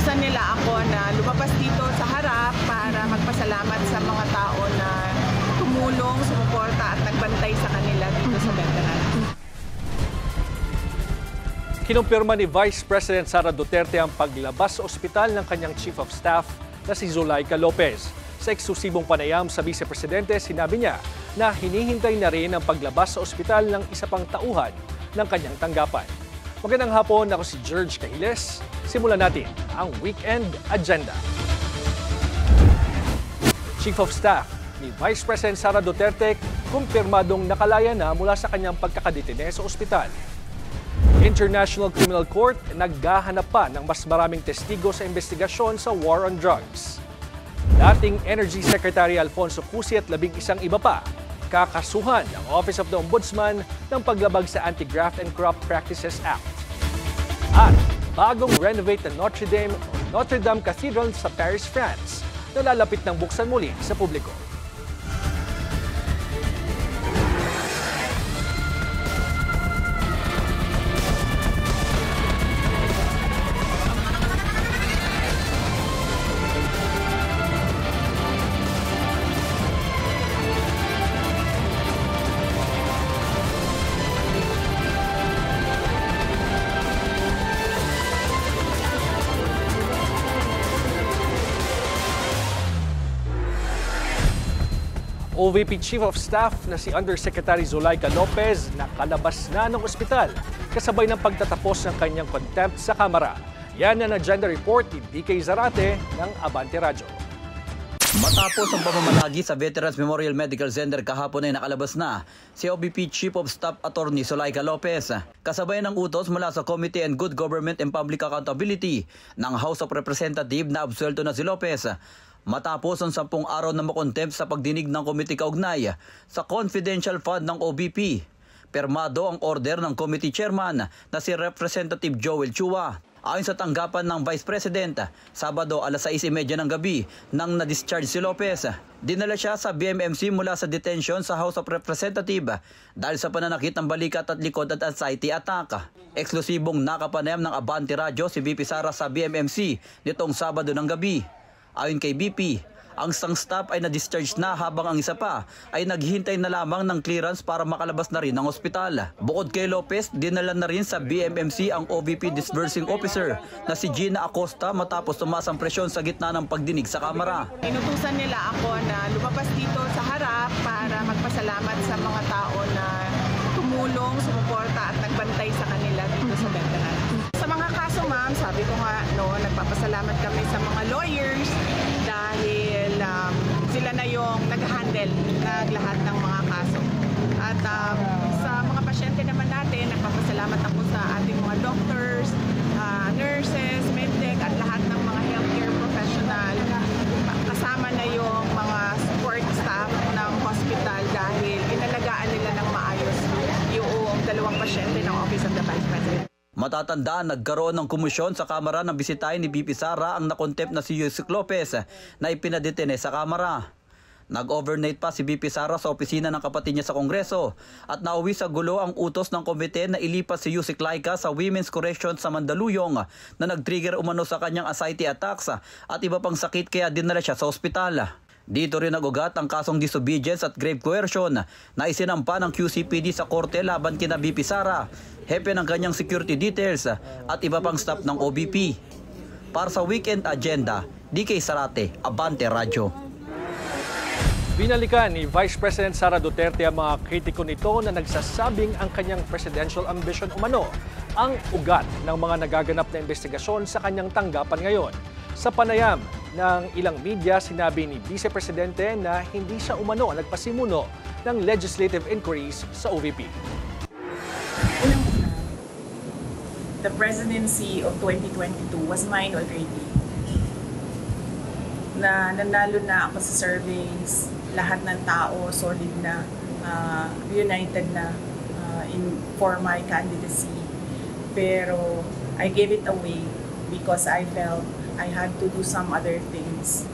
inutusan nila ako na lumabas dito sa harap para magpasalamat sa mga tao na tumulong, sumuporta at nagbantay sa kanila dito sa veteran. Kinumpirma ni Vice President Sara Duterte ang paglabas sa ospital ng kanyang Chief of Staff na si Zulaika Lopez. Sa eksklusibong panayam sa Vice Presidente, sinabi niya na hinihintay na rin ang paglabas sa ospital ng isa pang tauhan ng kanyang tanggapan. Magandang hapon, ako si George Cahiles. Simulan natin ang Weekend Agenda. Chief of Staff ni Vice President Sara Duterte kumpirmadong nakalaya na mula sa kanyang pagkakadetine sa ospital. International Criminal Court naghahanap pa ng mas maraming testigo sa investigasyon sa war on drugs. Dating Energy Secretary Alfonso Cusi at 11 iba pa kakasuhan ng Office of the Ombudsman ng paglabag sa Anti-Graft and Corrupt Practices Act. At bagong renovate na Notre Dame Cathedral sa Paris, France na lalapit ng buksan muli sa publiko. OVP Chief of Staff na si Undersecretary Zulaika Lopez nakalabas na ng ospital kasabay ng pagtatapos ng kanyang contempt sa Kamara. Yan ang agenda report ni DK Zarate ng Abante Radyo. Matapos ang pamamalagi sa Veterans Memorial Medical Center kahapon ay nakalabas na si OVP Chief of Staff Attorney Zulaika Lopez. Kasabay ng utos mula sa Committee on Good Government and Public Accountability ng House of Representatives na absuelto na si Lopez. Matapos ang 10 araw na makontempt sa pagdinig ng komite kaugnay sa confidential fund ng OVP. Permado ang order ng committee chairman na si Representative Joel Chua. Ayon sa tanggapan ng Vice President, Sabado alas 6:30 ng gabi nang na-discharge si Lopez. Dinala siya sa BMMC mula sa detention sa House of Representatives dahil sa pananakit ng balikat at likod at anxiety attack. Eksklusibong nakapanayam ng Abante Radyo si VP Sara sa BMMC nitong Sabado ng gabi. Ayon kay BP, ang isang staff ay na-discharge na habang ang isa pa ay naghihintay na lamang ng clearance para makalabas na rin ng ospital. Bukod kay Lopez, dinala na rin sa BMMC ang OVP Disbursing Officer na si Gina Acosta matapos tumaas ang presyon sa gitna ng pagdinig sa Kamara. Inutusan nila ako na lumabas dito sa harap para magpasalamat sa mga tao na tumulong, sumuporta at nagbantay sa kanila dito sa veteran. Sa mga kaso, ma'am, sabi ko nga, nagpapasalamat kami sa mga lawyers dahil sila na yung nag-handle ng lahat ng mga kaso. At sa mga pasyente naman natin, nagpapasalamat ako sa ating mga doctors, nurses, medtech at lahat ng mga healthcare professional. Kasama na yung mga support staff ng hospital dahil inalagaan nila ng maayos yung 2 pasyente ng Office of the Vice President. Matatandaan, nagkaroon ng komisyon sa Kamara na bisitahin ni VP Sara ang nakontempt na si Yusek Lopez na ipinadetene sa Kamara. Nag-overnight pa si VP Sara sa opisina ng kapatid niya sa Kongreso at nauwi sa gulo ang utos ng komite na ilipat si Yusek Laika sa Women's Correction sa Mandaluyong na nag-trigger umano sa kanyang anxiety attacks at iba pang sakit kaya dinala siya sa ospital. Dito rin nagugat ang kasong disobedience at grave coercion na isinampa ng QCPD sa korte laban kina VP Sara, hepe ng kanyang security details at iba pang staff ng OVP. Para sa Weekend Agenda, DK Zarate, Abante Radyo. Binalikan ni Vice President Sara Duterte ang mga kritiko nito na nagsasabing ang kanyang presidential ambition umano ang ugat ng mga nagaganap na investigasyon sa kanyang tanggapan ngayon. Sa panayam ng ilang media, sinabi ni Vice Presidente na hindi siya umano nagpasimuno ng legislative inquiries sa OVP. The presidency of 2022 was mine already. Na nanalo na ako sa surveys, lahat ng tao solid na, united na for my candidacy. Pero I gave it away because I felt I had to do some other things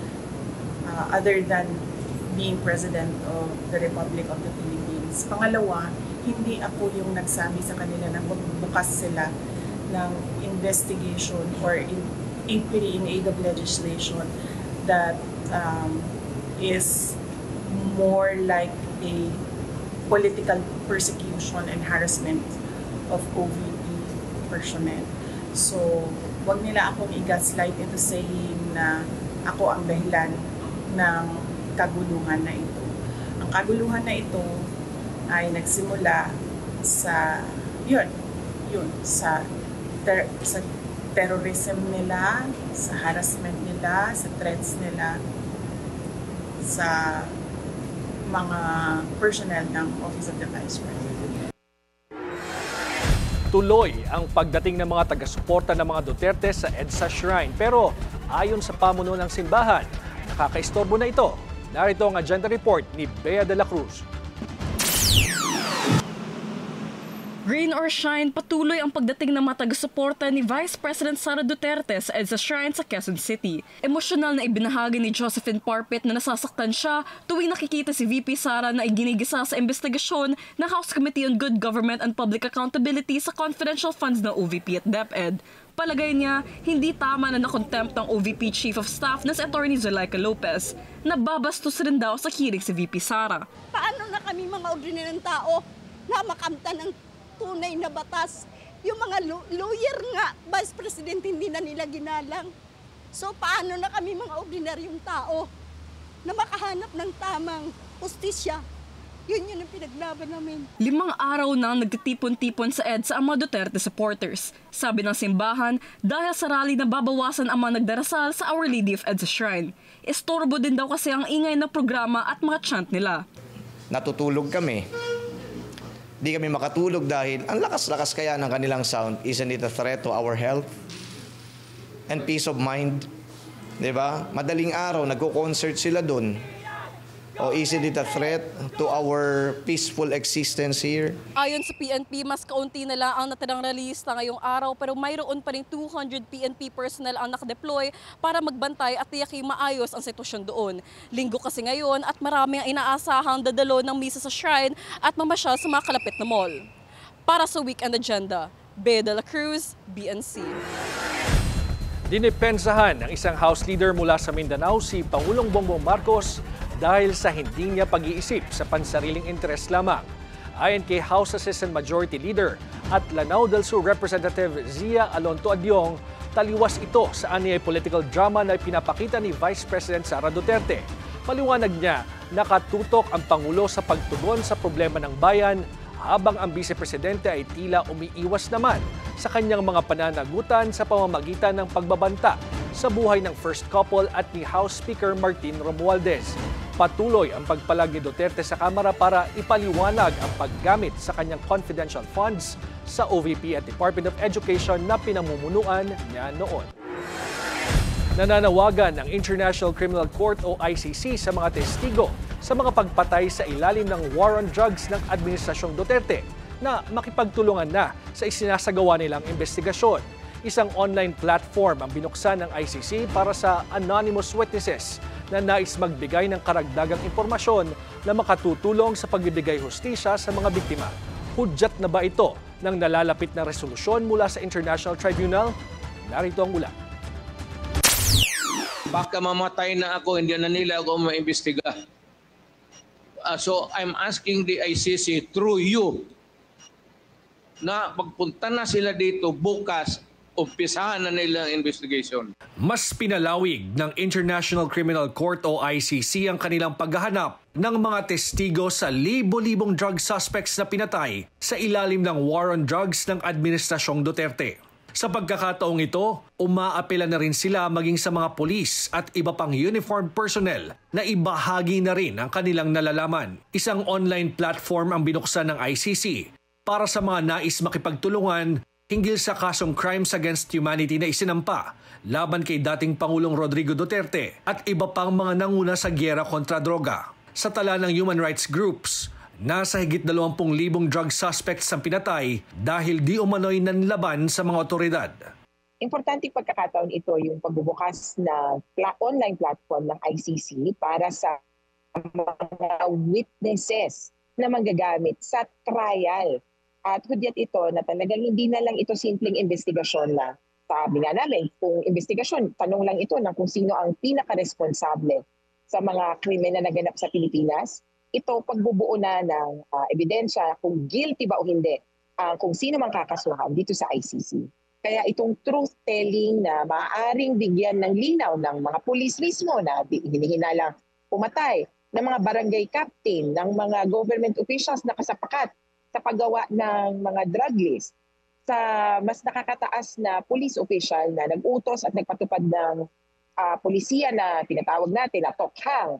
other than being President of the Republic of the Philippines. Pangalawa, hindi ako yung nagsabi sa kanila na magbukas sila ng investigation or inquiry in aid of legislation that is more like a political persecution and harassment of OVP personnel. So, wag nila akong i-gaslight into saying na ako ang dahilan ng kaguluhan na ito. Ang kaguluhan na ito ay nagsimula sa sa terrorism nila, sa harassment nila, sa threats nila sa mga personnel ng Office of the Vice President. Tuloy ang pagdating ng mga taga-suporta ng mga Duterte sa EDSA Shrine. Pero ayon sa pamuno ng simbahan, nakakaistorbo na ito. Narito ang agenda report ni Bea de la Cruz. Rain or shine, patuloy ang pagdating ng mga taga-suporta ni Vice President Sara Duterte sa EDSA Shrine sa Quezon City. Emosyonal na ibinahagi ni Josephine Parpet na nasasaktan siya tuwing nakikita si VP Sara na iginigisa sa investigasyon ng House Committee on Good Government and Public Accountability sa confidential funds ng OVP at DepEd. Palagay niya, hindi tama na nakontempt ng OVP Chief of Staff na si Atty. Zulaika Lopez. Nababastos rin daw sa hearing si VP Sara. Paano na kami mga ordinaryong tao na makamta ng tunay na batas? Yung mga lawyer nga, Vice President, hindi na nila ginalang. So paano na kami mga ordinaryong tao na makahanap ng tamang hustisya? Yun ang pinaglaban namin. 5 araw nang nagtitipon-tipon sa EDSA ang mga Duterte supporters. Sabi ng simbahan, dahil sa rally na babawasan ang mga nagdarasal sa Our Lady of EDSA Shrine. Istorbo din daw kasi ang ingay na programa at mga chant nila. Natutulog kami. Di kami makatulog dahil ang lakas-lakas kaya ng kanilang sound. Isn't it a threat to our health and peace of mind? Diba? Madaling araw, nagko-concert sila dun. O isn't it a threat to our peaceful existence here? Ayon sa PNP, mas kaunti na lang ang natirang release ngayong araw pero mayroon pa rin 200 PNP personnel ang nakadeploy para magbantay at tiyaking maayos ang sitwasyon doon. Linggo kasi ngayon at marami ang inaasahang dadalo ng misa sa shrine at mamasyal sa mga kalapit na mall. Para sa Weekend Agenda, Bea de la Cruz, BNC. Dinipensahan ng isang House leader mula sa Mindanao si Pangulong Bongbong Marcos dahil sa hindi niya pag-iisip sa pansariling interes lamang. Ayon kay House Assistant Majority Leader at Lanao del Sur Representative Zia Alonto Adyong, taliwas ito sa anyay political drama na pinapakita ni Vice President Sara Duterte. Paliwanag niya, nakatutok ang Pangulo sa pagtugon sa problema ng bayan habang ang Vice Presidente ay tila umiiwas naman sa kanyang mga pananagutan sa pamamagitan ng pagbabanta sa buhay ng first couple at ni House Speaker Martin Romualdez. Patuloy ang pagpalag ni Duterte sa Kamara para ipaliwanag ang paggamit sa kanyang confidential funds sa OVP at Department of Education na pinamumunuan niya noon. Nananawagan ng International Criminal Court o ICC sa mga testigo sa mga pagpatay sa ilalim ng War on Drugs ng Administrasyong Duterte na makipagtulungan na sa isinasagawa nilang investigasyon. Isang online platform ang binuksan ng ICC para sa anonymous witnesses na nais magbigay ng karagdagang impormasyon na makatutulong sa pagbibigay hustisya sa mga biktima. Hudyat na ba ito ng nalalapit na resolusyon mula sa International Tribunal? Narito ang ulat. Baka mamatay na ako, hindi na nila ako maimbestiga. So I'm asking the ICC through you na pagpunta na sila dito bukas, umpisahan na nila ang investigation. Mas pinalawig ng International Criminal Court o ICC ang kanilang paghahanap ng mga testigo sa libo-libong drug suspects na pinatay sa ilalim ng War on Drugs ng Administrasyong Duterte. Sa pagkakataong ito, umaapela na rin sila maging sa mga pulis at iba pang uniformed personnel na ibahagi na rin ang kanilang nalalaman. Isang online platform ang binuksan ng ICC para sa mga nais makipagtulungan hinggil sa kasong crimes against humanity na isinampa laban kay dating Pangulong Rodrigo Duterte at iba pang mga nanguna sa gyera kontra droga. Sa tala ng human rights groups, nasa higit 20,000 drug suspects ang pinatay dahil di umano'y nanlaban sa mga otoridad. Importanteng pagkakataon ito yung pagbubukas na online platform ng ICC para sa mga witnesses na manggagamit sa trial. At hudyat ito na talagang hindi na lang ito simpleng investigasyon na Sabi nga namin, kung investigasyon, tanong lang ito ng kung sino ang pinaka-responsable sa mga krimen na naganap sa Pilipinas. Ito, pagbubuo na ng ebidensya kung guilty ba o hindi, kung sino mang kakasuhan dito sa ICC. Kaya itong truth-telling na maaaring bigyan ng linaw ng mga pulis mismo na hinihinalang pumatay, ng mga barangay captain, ng mga government officials na kasapakat sa paggawa ng mga drug list, sa mas nakakataas na police official na nag-utos at nagpatupad ng polisiya na tinatawag natin na tokhang,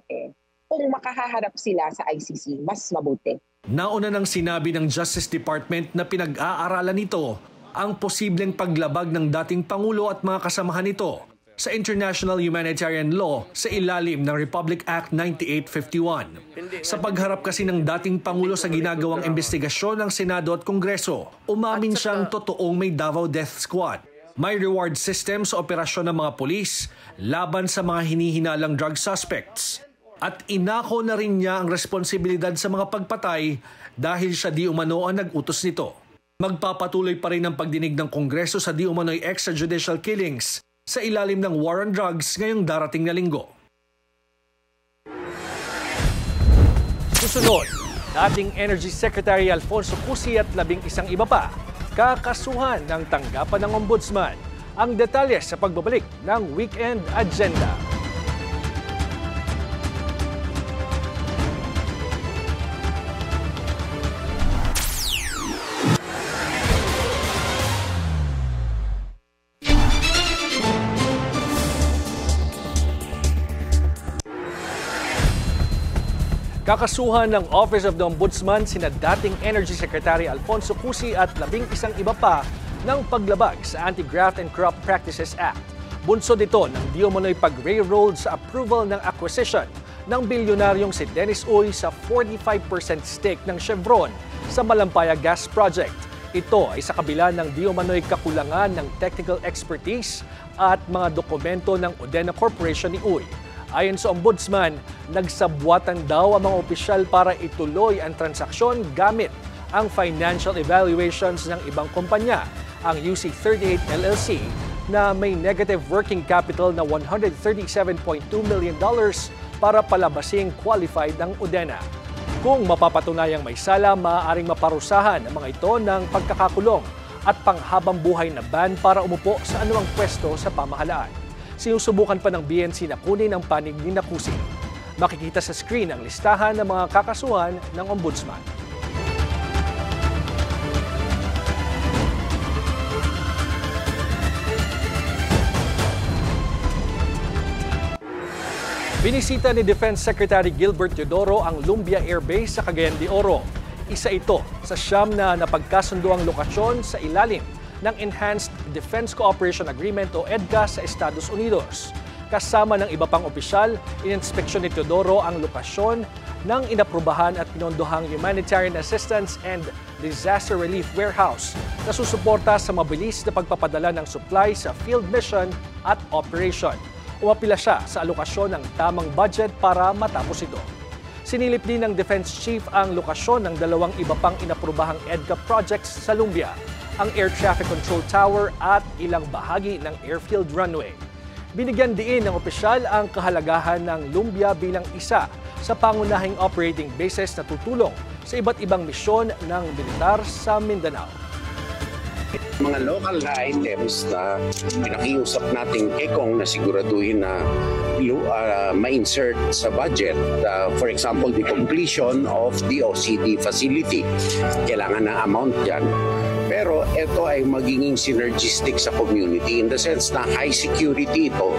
kung makahaharap sila sa ICC, mas mabuti. Nauna nang sinabi ng Justice Department na pinag-aaralan nito ang posibleng paglabag ng dating Pangulo at mga kasamahan nito sa International Humanitarian Law sa ilalim ng Republic Act 9851. Sa pagharap kasi ng dating Pangulo sa ginagawang investigasyon ng Senado at Kongreso, umamin siyang totoong may Davao Death Squad. May reward system sa operasyon ng mga pulis laban sa mga hinihinalang drug suspects. At inako na rin niya ang responsibilidad sa mga pagpatay dahil siya di umano ang nag-utos nito. Magpapatuloy pa rin ang pagdinig ng Kongreso sa di umano'y extrajudicial killings sa ilalim ng war on drugs ngayong darating na linggo. Susunod, dating Energy Secretary Alfonso Cusi at 11 iba pa kakasuhan ng tanggapan ng Ombudsman. Ang detalye sa pagbabalik ng Weekend Agenda. Kakasuhan ng Office of the Ombudsman sina dating Energy Secretary Alfonso Cusi at 11 iba pa ng paglabag sa Anti-Graft and Corrupt Practices Act. Bunsod ito ng di umano'y pag-railroad sa approval ng acquisition ng bilyonaryong si Dennis Uy sa 45% stake ng Chevron sa Malampaya Gas Project. Ito ay sa kabila ng di umano'y kakulangan ng technical expertise at mga dokumento ng Udena Corporation ni Uy. Ayon sa Ombudsman, nagsabwatan daw ang mga opisyal para ituloy ang transaksyon gamit ang financial evaluations ng ibang kumpanya, ang UC38 LLC, na may negative working capital na $137.2 million para palabasing qualified ng Udena. Kung mapapatunayang may sala, maaaring maparusahan ang mga ito ng pagkakakulong at panghabang buhay na ban para umupo sa anumang pwesto sa pamahalaan. Sinusubukan pa ng BNC na kunin ang panig ni Cusi. Makikita sa screen ang listahan ng mga kakasuhan ng Ombudsman. Binisita ni Defense Secretary Gilbert Teodoro ang Lumbia Air Base sa Cagayan de Oro. Isa ito sa 9 na napagkasunduang lokasyon sa ilalim ng Enhanced Defense Cooperation Agreement o EDCA sa Estados Unidos. Kasama ng iba pang opisyal, ininspeksyon ni Teodoro ang lokasyon ng inaprubahan at pinondohang Humanitarian Assistance and Disaster Relief Warehouse na susuporta sa mabilis na pagpapadala ng supply sa field mission at operation. Umapila siya sa alokasyon ng tamang budget para matapos ito. Sinilip din ng Defense Chief ang lokasyon ng 2 iba pang inaprubahang EDCA projects sa Lumbia, ang Air Traffic Control Tower at ilang bahagi ng airfield runway. Binigyan din ng opisyal ang kahalagahan ng Lumbia bilang isa sa pangunahing operating bases na tutulong sa iba't ibang misyon ng militar sa Mindanao. Mga local na items na pinakiusap nating ECONG na siguraduhin na ma-insert sa budget. For example, the completion of the OCD facility. Kailangan na amount yan. Pero ito ay magiging synergistic sa community in the sense na high security ito.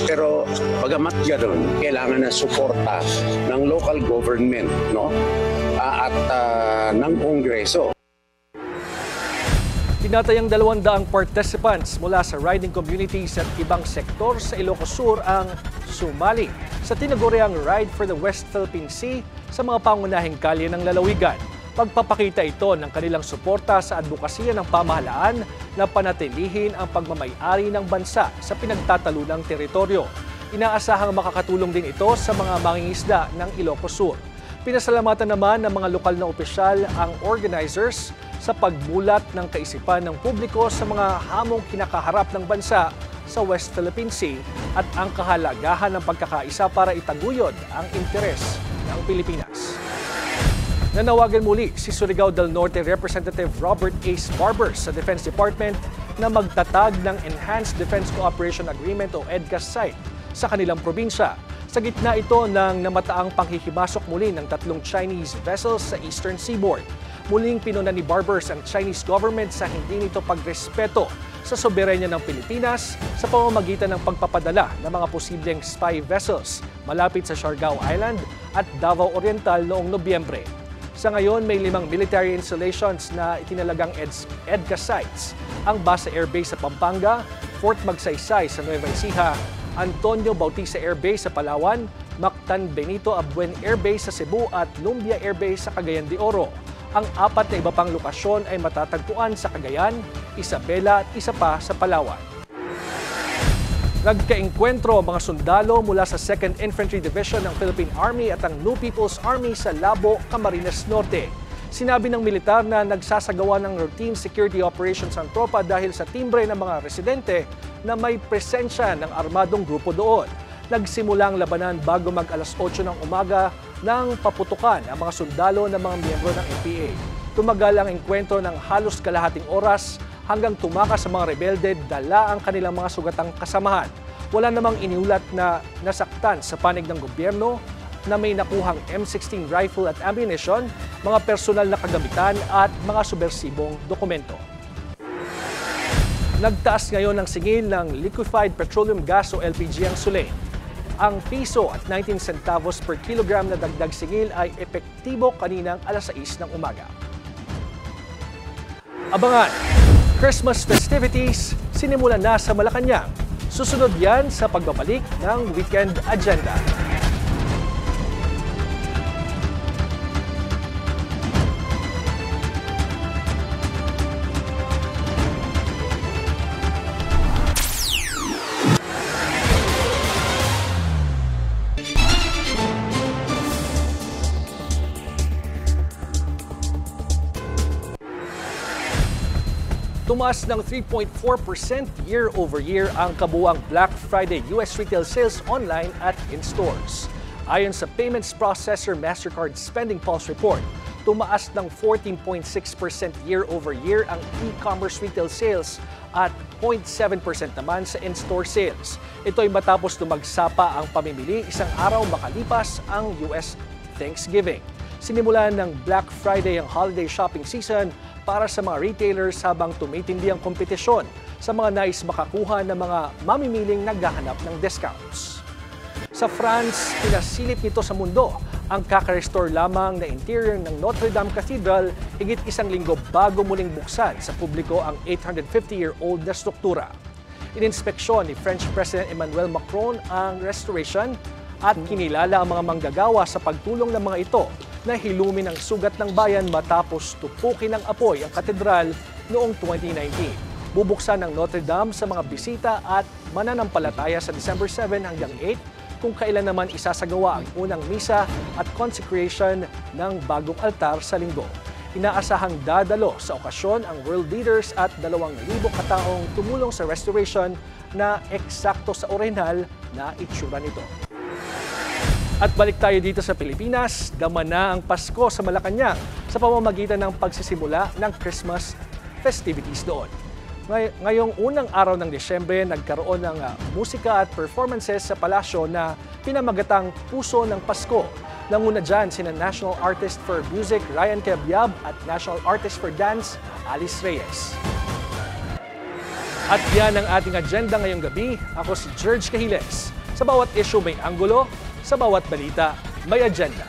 Pero bagamat ganoon, kailangan na suporta ng local government, no? At ng Kongreso. Tinatayang 200 participants mula sa riding communities at ibang sektor sa Ilocos Sur ang sumali sa tinaguriang Ride for the West Philippine Sea sa mga pangunahing kalye ng lalawigan. Pagpapakita ito ng kanilang suporta sa advokasya ng pamahalaan na panatilihin ang pagmamay-ari ng bansa sa pinagtatalunang teritoryo. Inaasahang makakatulong din ito sa mga mangingisda ng Ilocos Sur. Pinasalamatan naman ng mga lokal na opisyal ang organizers sa pagmulat ng kaisipan ng publiko sa mga hamong kinakaharap ng bansa sa West Philippine Sea at ang kahalagahan ng pagkakaisa para itaguyod ang interes ng Pilipinas. Nanawagan muli si Surigao del Norte Representative Robert Ace Barbers sa Defense Department na magtatag ng Enhanced Defense Cooperation Agreement o EDCA site sa kanilang probinsya. Sa gitna ito ng namataang panghihimasok muli ng 3 Chinese vessels sa Eastern Seaboard. Muling pinuna ni Barbers ang Chinese government sa hindi nito pagrespeto sa soberanya ng Pilipinas sa pamamagitan ng pagpapadala ng mga posibleng spy vessels malapit sa Siargao Island at Davao Oriental noong Nobyembre. Sa ngayon, may 5 military installations na itinalagang EDCA sites. Ang Basa Air Base sa Pampanga, Fort Magsaysay sa Nueva Ecija, Antonio Bautista Air Base sa Palawan, Mactan Benito Abuen Air Base sa Cebu at Lumbia Air Base sa Cagayan de Oro. Ang 4 na iba pang lokasyon ay matatagpuan sa Cagayan, Isabela at isa pa sa Palawan. Nagkaengkwentro ang mga sundalo mula sa 2nd Infantry Division ng Philippine Army at ang New People's Army sa Labo, Camarines Norte. Sinabi ng militar na nagsasagawa ng routine security operations ang tropa dahil sa timbre ng mga residente na may presensya ng armadong grupo doon. Nagsimula ang labanan bago mag alas 8 ng umaga nang paputukan ang mga sundalo ng mga miyembro ng NPA. Tumagal ang engkwentro ng halos kalahating oras hanggang tumakas sa mga rebelde dala ang kanilang mga sugatang kasamahan. Wala namang iniulat na nasaktan sa panig ng gobyerno na may nakuhang M16 rifle at ammunition, mga personal na kagamitan at mga subversibong dokumento. Nagtaas ngayon ng singil ng liquefied petroleum gas o LPG ang sulay. Ang piso at 19 centavos per kilogram na dagdag singil ay epektibo kaninang alas 6 ng umaga. Abangan! Christmas festivities sinimulan na sa Malacanang. Susunod yan sa pagbabalik ng Weekend Agenda. Tumaas ng 3.4% year-over-year ang kabuuang Black Friday US retail sales online at in stores. Ayon sa payments processor Mastercard Spending Pulse report, tumaas ng 14.6% year-over-year ang e-commerce retail sales at 0.7% naman sa in-store sales. Ito ay matapos lumagsapa ang pamimili isang araw makalipas ang US Thanksgiving. Sinimulan ng Black Friday ang holiday shopping season para sa mga retailers habang tumitindi ang kompetisyon sa mga nais makakuha ng mga mamimiling naghahanap ng discounts. Sa France, pinasilip nito sa mundo ang kaka-restore lamang na interior ng Notre Dame Cathedral higit 1 linggo bago muling buksan sa publiko ang 850-year-old na struktura. Ininspeksyon ni French President Emmanuel Macron ang restoration at kinilala ang mga manggagawa sa pagtulong ng mga ito na hilumin ang sugat ng bayan matapos tupukin ng apoy ang katedral noong 2019. Bubuksan ng Notre Dame sa mga bisita at mananampalataya sa December 7 hanggang 8 kung kailan naman isasagawa ang unang misa at consecration ng bagong altar sa linggo. Inaasahang dadalo sa okasyon ang world leaders at 2,000 kataong tumulong sa restoration na eksakto sa orihinal na itsura nito. At balik tayo dito sa Pilipinas, dama na ang Pasko sa Malacanang sa pamamagitan ng pagsisimula ng Christmas festivities doon. Ngayong unang araw ng Disyembre, nagkaroon ng musika at performances sa palasyo na pinamagatang Puso ng Pasko. Nanguna dyan sina National Artist for Music Ryan Cabiab at National Artist for Dance Alice Reyes. At yan ang ating agenda ngayong gabi. Ako si George Cahiles. Sa bawat issue may anggulo, sa bawat balita may agenda.